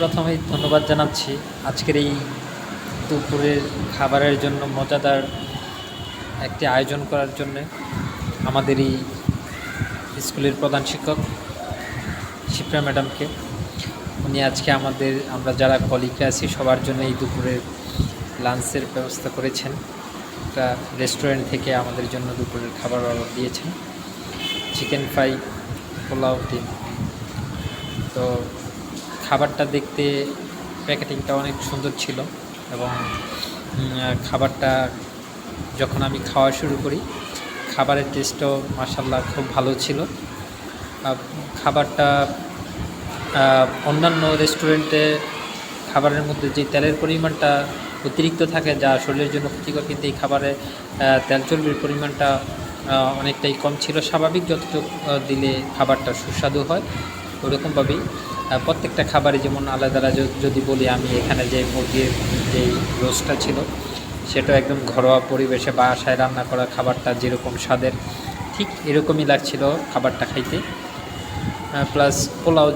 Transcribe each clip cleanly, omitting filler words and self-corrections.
প্রথমেই ধন্যবাদ জানাচ্ছি আজকের এই দুপুরের খাবারের জন্য মজাদার একটি আয়োজন করার জন্যে আমাদের এই স্কুলের প্রধান শিক্ষক শিপ্রা ম্যাডামকে। উনি আজকে আমরা যারা কলিগরা আছি সবার জন্য এই দুপুরের লাঞ্চের ব্যবস্থা করেছেন। একটা রেস্টুরেন্ট থেকে আমাদের জন্য দুপুরের খাবার অর্ডার দিয়েছেন, চিকেন ফ্রাই, পোলাও, ডিম। তো খাবারটা দেখতে প্যাকেটিংটা অনেক সুন্দর ছিল এবং খাবারটা যখন আমি খাওয়া শুরু করি খাবারের টেস্টও মাশাআল্লাহ খুব ভালো ছিল। খাবারটা অন্যান্য রেস্টুরেন্টে খাবারের মধ্যে যে তেলের পরিমাণটা অতিরিক্ত থাকে যা শরীরের জন্য ক্ষতিকর, কিন্তু এই খাবারে তেল চর্বির পরিমাণটা অনেকটাই কম ছিল। স্বাভাবিক যতটুকু দিলে খাবারটা সুস্বাদু হয় ওরকমভাবেই প্রত্যেকটা খাবারে যেমন আলাদা আলাদা যদি বলি, আমি এখানে যে মুরগির যেই রোস্টটা ছিল সেটা একদম ঘরোয়া পরিবেশে বাসায় রান্না করা খাবারটা যেরকম স্বাদের ঠিক এরকমই লাগছিল খাবারটা খাইতে। প্লাস পোলাও,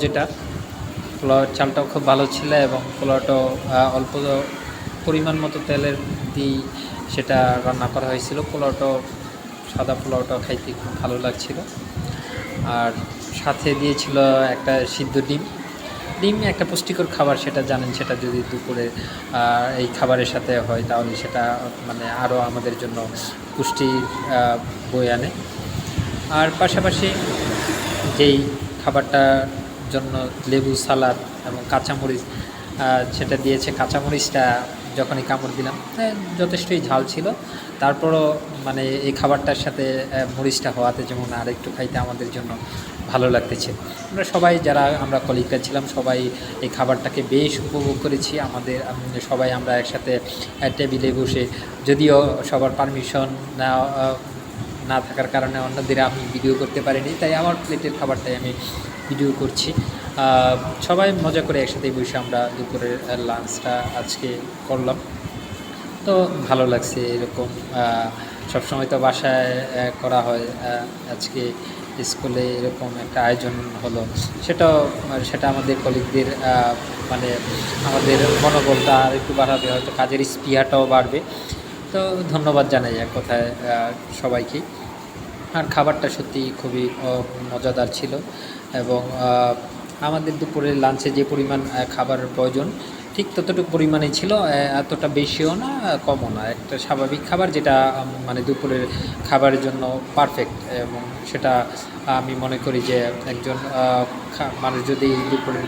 পোলাওয়ের চালটাও খুব ভালো ছিল এবং পোলাওটাও অল্প পরিমাণ মতো তেলের দিয়ে সেটা রান্না করা হয়েছিল। সাদা পোলাওটাও খাইতে খুব ভালো লাগছিল। আর সাথে দিয়েছিল একটা সিদ্ধ ডিম। একটা পুষ্টিকর খাবার, সেটা জানেন। সেটা যদি দুপুরে এই খাবারের সাথে হয় তাহলে সেটা মানে আরও আমাদের জন্য পুষ্টির বয়ে আনে। আর পাশাপাশি যেই খাবারটার জন্য লেবু, সালাদ এবং কাঁচামরিচ সেটা দিয়েছে। কাঁচামরিচটা যখনই কামড় দিলাম যথেষ্টই ঝাল ছিল, তারপরও মানে এই খাবারটার সাথে মরিচটা হওয়াতে যেমন আর একটু খাইতে আমাদের জন্য ভালো লাগতেছে। যারা আমরা কলিগরা ছিলাম সবাই এই খাবারটাকে বেশ উপভোগ করেছি। সবাই আমরা একসাথে টেবিলে বসে, যদিও সবার পারমিশন না থাকার কারণে অন্যদের আমি ভিডিও করতে পারিনি, তাই আমার প্লেটের খাবারটাই আমি ভিডিও করছি। সবাই মজা করে একসাথে বসে আমরা দুপুরের লাঞ্চটা আজকে করলাম। তো ভালো লাগছে। এরকম সবসময় তো বাসায় করা হয়, আজকে স্কুলে এরকম একটা আয়োজন হলো, সেটা আমাদের কলিগদের মানে আমাদের মনোবলটা আর একটু বাড়াবে, হয়তো কাজের স্পৃহাটাও বাড়বে। তো ধন্যবাদ জানাই এক কথায় সবাইকে। আর খাবারটা সত্যি খুবই মজাদার ছিল এবং আমাদের দুপুরের লাঞ্চে যে পরিমাণ খাবারের প্রয়োজন ঠিক ততটুকু পরিমাণেই ছিল, এতটা বেশিও না কমও না। একটা স্বাভাবিক খাবার, যেটা মানে দুপুরের খাবারের জন্য পারফেক্ট। এবং সেটা আমি মনে করি যে একজন মানুষ যদি দুপুরের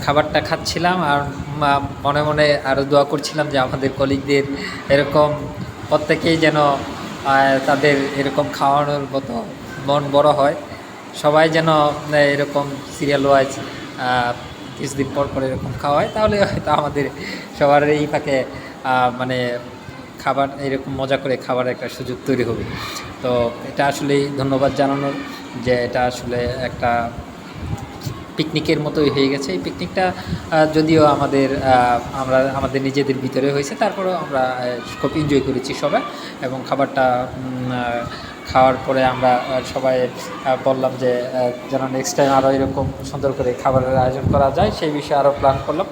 খাবারটা খাচ্ছিলাম আর মনে মনে আরও দোয়া করছিলাম যে আমাদের কলিগদের এরকম প্রত্যেকেই যেন তাদের এরকম খাওয়ানোর মতো মন বড় হয়, সবাই যেন এরকম সিরিয়াল ওয়াইজ কিছুদিন পর এরকম খাওয়ায়, তাহলে হয়তো আমাদের সবার এই ফাঁকে মানে খাবার এরকম মজা করে খাবার একটা সুযোগ তৈরি হবে। তো এটা আসলেই ধন্যবাদ জানানোর, যে এটা আসলে একটা পিকনিকের মতোই হয়ে গেছে। এই পিকনিকটা যদিও আমাদের নিজেদের ভিতরে হয়েছে, তারপরেও আমরা খুব এনজয় করেছি সবাই। এবং খাবারটা খাওয়ার পরে আমরা সবাই বললাম যে যেন নেক্সট টাইম আরও এরকম সুন্দর করে খাবারের আয়োজন করা যায়, সেই বিষয়ে আরও প্ল্যান করলাম,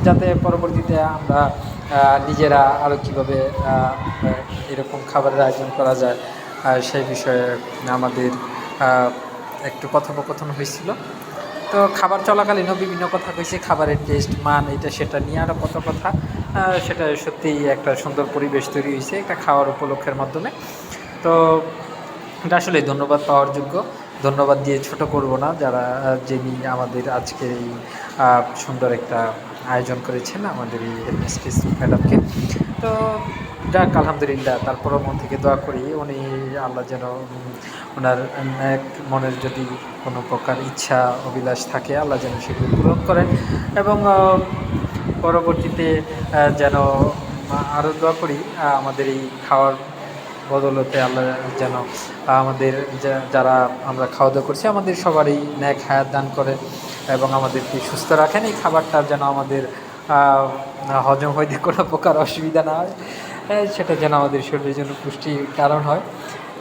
যাতে পরবর্তীতে আমরা নিজেরা আরও কীভাবে এরকম খাবারের আয়োজন করা যায় সেই বিষয়ে আমাদের একটু কথোপকথন হয়েছিল। তো খাবার চলাকালীনও বিভিন্ন কথা কইছে, খাবারের টেস্ট, মান, এটা সেটা নিয়ে আরও কত কথা। সেটা সত্যিই একটা সুন্দর পরিবেশ তৈরি হয়েছে একটা খাওয়ার উপলক্ষের মাধ্যমে। তো এটা আসলে ধন্যবাদ পাওয়ার যোগ্য। ধন্যবাদ দিয়ে ছোট করব না যিনি আমাদের আজকের এই সুন্দর একটা আয়োজন করেছেন, আমাদের এই হেডমিস্ট্রেস ম্যাডামকে। তো যাক, আলহামদুলিল্লাহ। তারপরও মন থেকে দোয়া করি উনি আল্লাহ যেন ওনার এক মনের যদি কোনো প্রকার ইচ্ছা অভিলাষ থাকে আল্লাহ যেন সেগুলো পূরণ করেন, এবং পরবর্তীতে যেন আরও দোয়া করি আমাদের এই খাওয়ার বদলতে আল্লাহ যেন আমাদের যারা আমরা খাওয়া দাওয়া করছি আমাদের সবারই ন্যাক হায়াত দান করেন এবং আমাদেরকে সুস্থ রাখেন। এই খাবারটা যেন আমাদের হজম হইতে কোনো প্রকার অসুবিধা না হয়, সেটা যেন আমাদের শরীরের জন্য পুষ্টির কারণ হয়।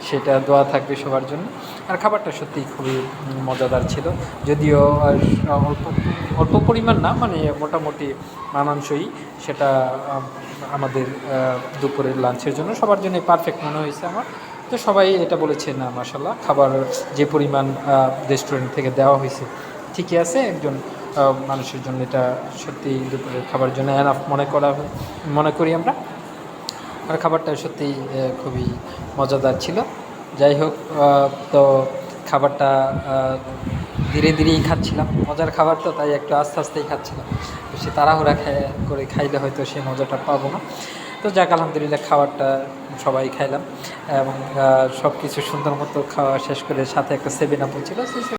সেটা দোয়া থাকবে সবার জন্য। আর খাবারটা সত্যিই খুবই মজাদার ছিল, যদিও অল্প অল্প পরিমাণ না, মানে মোটামুটি মানানসই। সেটা আমাদের দুপুরের লাঞ্চের জন্য সবার জন্য পারফেক্ট মনে হয়েছে আমার। তো সবাই এটা বলেছে, না মাশাল্লাহ খাবার যে পরিমাণ রেস্টুরেন্ট থেকে দেওয়া হয়েছে ঠিকই আছে, একজন মানুষের জন্য এটা সত্যি দুপুরের খাবার জন্য এনাফ মনে করি আমরা। আর খাবারটা সত্যিই খুবই মজাদার ছিল। যাই হোক, তো খাবারটা ধীরে ধীরেই খাচ্ছিলাম, মজার খাবার তো, তাই একটু আস্তে আস্তেই খাচ্ছিলাম। বেশি তাড়াহুড়া করে খাইলে হয়তো সেই মজাটা পাবো না। তো যাক, আলহামদুলিল্লাহ খাবারটা সবাই খাইলাম এবং সব কিছু সুন্দর মতো খাওয়া শেষ করে সাথে একটা 7 আপও ছিল। সেই